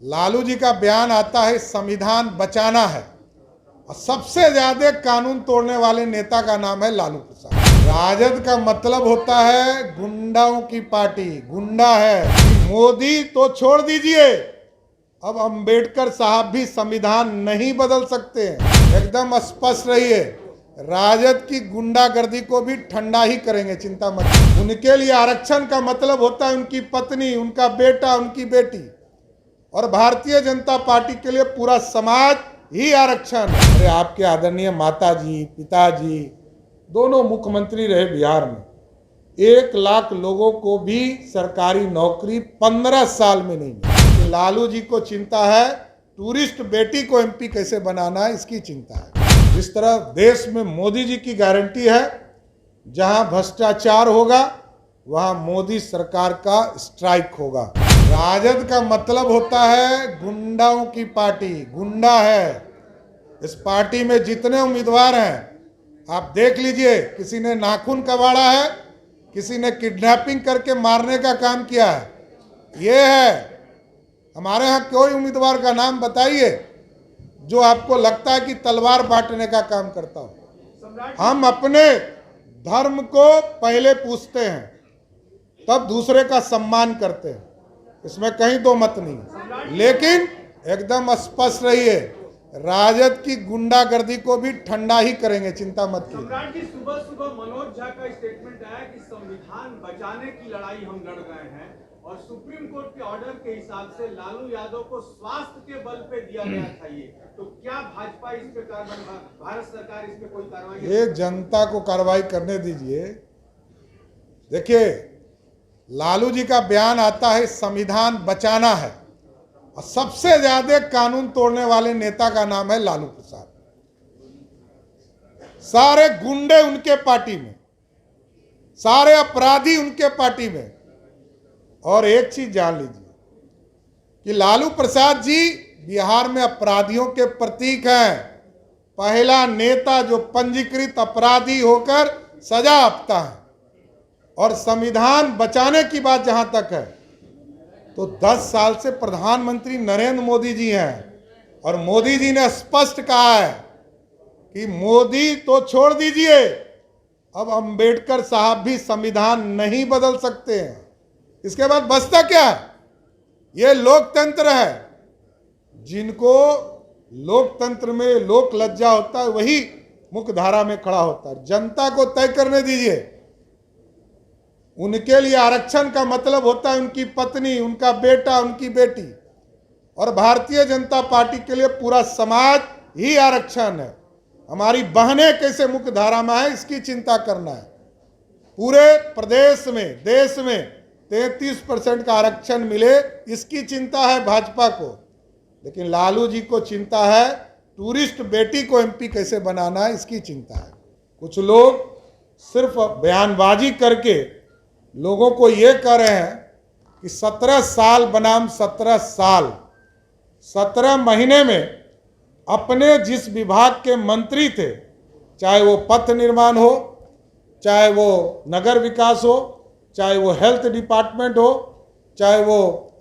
लालू जी का बयान आता है संविधान बचाना है और सबसे ज्यादा कानून तोड़ने वाले नेता का नाम है लालू प्रसाद। राजद का मतलब होता है गुंडाओं की पार्टी, गुंडा है। मोदी तो छोड़ दीजिए, अब अंबेडकर साहब भी संविधान नहीं बदल सकते हैं। एकदम स्पष्ट रहिए, राजद की गुंडागर्दी को भी ठंडा ही करेंगे, चिंता मत। उनके लिए आरक्षण का मतलब होता है उनकी पत्नी, उनका बेटा, उनकी बेटी, और भारतीय जनता पार्टी के लिए पूरा समाज ही आरक्षण। अरे आपके आदरणीय माताजी, पिताजी दोनों मुख्यमंत्री रहे बिहार में, 1 लाख लोगों को भी सरकारी नौकरी 15 साल में नहीं मिली। लालू जी को चिंता है टूरिस्ट बेटी को एमपी कैसे बनाना है, इसकी चिंता है। जिस तरह देश में मोदी जी की गारंटी है, जहां भ्रष्टाचार होगा वहां मोदी सरकार का स्ट्राइक होगा। राजद का मतलब होता है गुंडाओं की पार्टी, गुंडा है। इस पार्टी में जितने उम्मीदवार हैं आप देख लीजिए, किसी ने नाखून कबाड़ा है, किसी ने किडनैपिंग करके मारने का काम किया है। ये है हमारे यहाँ कोई उम्मीदवार का नाम बताइए जो आपको लगता है कि तलवार बांटने का काम करता हो। हम अपने धर्म को पहले पूछते हैं, तब दूसरे का सम्मान करते हैं, इसमें कहीं दो मत नहीं। लेकिन एकदम स्पष्ट रहिए, राजद की गुंडागर्दी को भी ठंडा ही करेंगे, चिंता मत कीजिए। सम्राट जी, सुबह सुबह मनोज झा का स्टेटमेंट आया कि संविधान बचाने की लड़ाई हम लड़ रहे हैं और सुप्रीम कोर्ट के ऑर्डर के हिसाब से लालू यादव को स्वास्थ्य के बल पे दिया गया था। ये तो क्या भाजपा इस पे कार्रवाई, भारत सरकार इस पे कोई कार्रवाई? ये जनता को कार्रवाई करने दीजिए। देखिए, लालू जी का बयान आता है संविधान बचाना है और सबसे ज्यादा कानून तोड़ने वाले नेता का नाम है लालू प्रसाद। सारे गुंडे उनके पार्टी में, सारे अपराधी उनके पार्टी में। और एक चीज जान लीजिए कि लालू प्रसाद जी बिहार में अपराधियों के प्रतीक हैं। पहला नेता जो पंजीकृत अपराधी होकर सजा आपता है। और संविधान बचाने की बात जहां तक है, तो 10 साल से प्रधानमंत्री नरेंद्र मोदी जी हैं और मोदी जी ने स्पष्ट कहा है कि मोदी तो छोड़ दीजिए, अब अंबेडकर साहब भी संविधान नहीं बदल सकते हैं। इसके बाद बचता क्या है? ये लोकतंत्र है। जिनको लोकतंत्र में लोक लज्जा होता है वही मुख्य धारा में खड़ा होता है। जनता को तय करने दीजिए। उनके लिए आरक्षण का मतलब होता है उनकी पत्नी, उनका बेटा, उनकी बेटी, और भारतीय जनता पार्टी के लिए पूरा समाज ही आरक्षण है। हमारी बहनें कैसे मुख्य धारा में है, इसकी चिंता करना है। पूरे प्रदेश में, देश में 33% का आरक्षण मिले, इसकी चिंता है भाजपा को। लेकिन लालू जी को चिंता है टूरिस्ट बेटी को एमपी कैसे बनाना है, इसकी चिंता है। कुछ लोग सिर्फ बयानबाजी करके लोगों को ये कह रहे हैं कि 17 साल बनाम 17 साल, 17 महीने में अपने जिस विभाग के मंत्री थे, चाहे वो पथ निर्माण हो, चाहे वो नगर विकास हो, चाहे वो हेल्थ डिपार्टमेंट हो, चाहे वो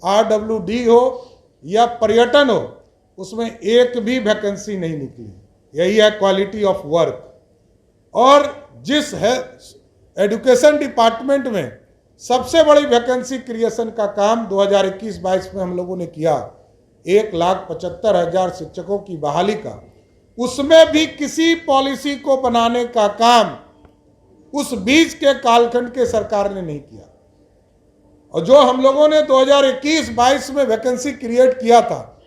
RWD हो या पर्यटन हो, उसमें एक भी वैकेंसी नहीं निकली। यही है क्वालिटी ऑफ वर्क। और जिस है एजुकेशन डिपार्टमेंट में सबसे बड़ी वैकेंसी क्रिएशन का काम 2021-22 में हम लोगों ने किया, 1,75,000 शिक्षकों की बहाली का, उसमें भी किसी पॉलिसी को बनाने का काम उस बीच के कालखंड के सरकार ने नहीं किया। और जो हम लोगों ने 2021-22 में वैकेंसी क्रिएट किया था,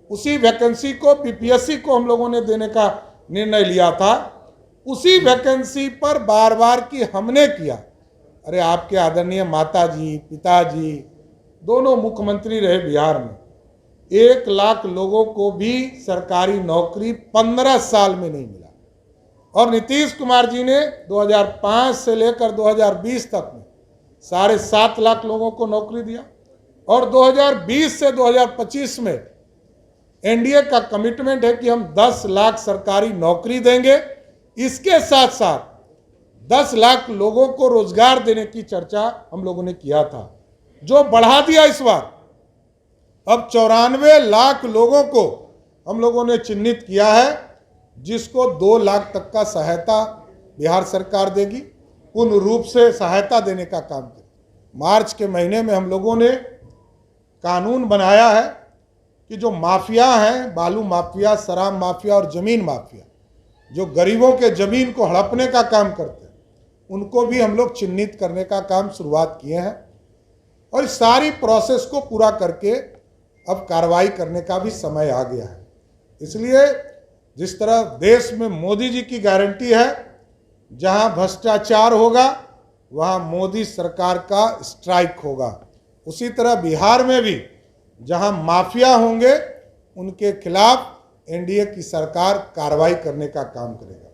उसी वैकेंसी को बीपीएससी को हम लोगों ने देने का निर्णय लिया था। उसी वैकेंसी पर बार बार की हमने किया। अरे आपके आदरणीय माताजी, पिताजी दोनों मुख्यमंत्री रहे बिहार में, 1 लाख लोगों को भी सरकारी नौकरी 15 साल में नहीं मिला। और नीतीश कुमार जी ने 2005 से लेकर 2020 तक में 7.5 लाख लोगों को नौकरी दिया। और 2020 से 2025 में एनडीए का कमिटमेंट है कि हम 10 लाख सरकारी नौकरी देंगे। इसके साथ साथ 10 लाख लोगों को रोजगार देने की चर्चा हम लोगों ने किया था, जो बढ़ा दिया इस बार। अब 94 लाख लोगों को हम लोगों ने चिन्हित किया है, जिसको 2 लाख तक का सहायता बिहार सरकार देगी, पूर्ण रूप से सहायता देने का काम करेगी। मार्च के महीने में हम लोगों ने कानून बनाया है कि जो माफिया हैं, बालू माफिया, शराब माफिया और ज़मीन माफिया, जो गरीबों के ज़मीन को हड़पने का काम करते हैं, उनको भी हम लोग चिन्हित करने का काम शुरुआत किए हैं। और इस सारी प्रोसेस को पूरा करके अब कार्रवाई करने का भी समय आ गया है। इसलिए जिस तरह देश में मोदी जी की गारंटी है, जहां भ्रष्टाचार होगा वहां मोदी सरकार का स्ट्राइक होगा, उसी तरह बिहार में भी जहां माफिया होंगे उनके खिलाफ एनडीए की सरकार कार्रवाई करने का काम करेगा।